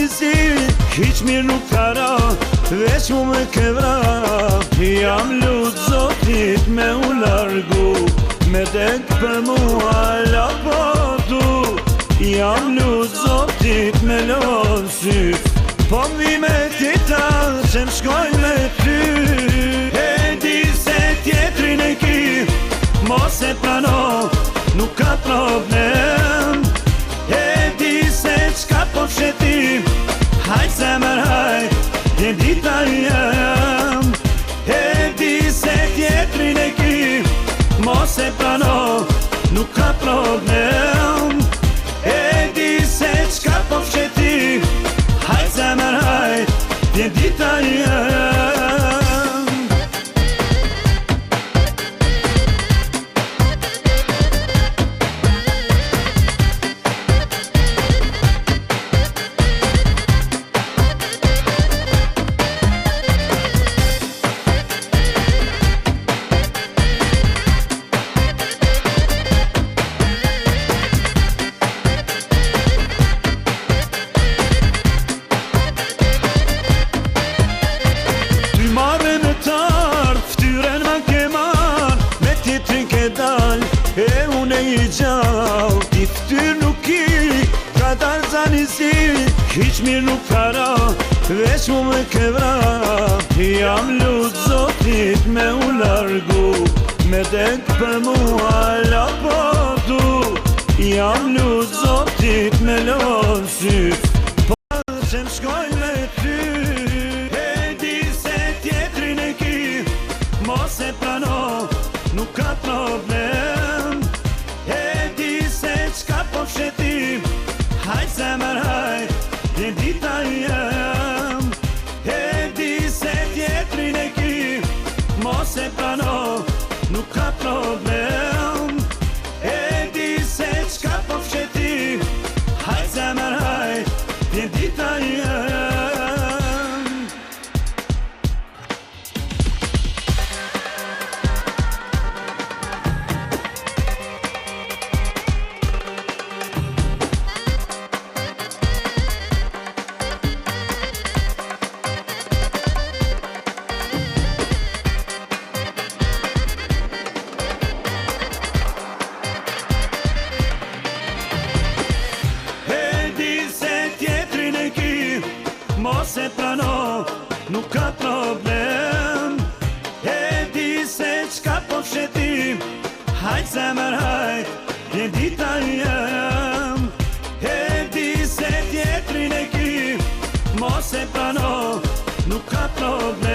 si hiq mirë nuk ka ra, veç mu me ke vra. Jam lut Zotit me u largu, me dek për mua la potu. Jam lut Zotit me lon sy, po vi me tita që m'shkoj me ty. E di se tjetrin e ki, mos e prano, nuk ka problem. E di se qka po fshetim, hajt zemër hajt, je dita jem. E di se tjetrin e ki, mos e prano, nuk ka problem. E di se qka po fshetim, hajt zemër hajt, je dita jem. E unë e i gjau, ti ftyr nuk i, ka dal zani si, hiq mirë nuk ka ra, veç mu me ke vra. Jam lut Zotit me u largu, me dek për mua la potu. Jam lut Zotit me lon sy, po që m'shkoj me ty. E di se tjetrin e ki, mos e prano, nuk ka problem. E di se qka po fshetim, hajt zemër hajt, je dita jem. E di se tjetrin e ki, mos e prano, nuk ka problem. E di se qka po fshetim, hajt zemër hajt, je dita jem. Mos e prano, nuk ka problem. E di se qka po fshetim, hajt zemër hajt, je dita jem. E di se tjetrin e ki, mos e prano, nuk ka problem.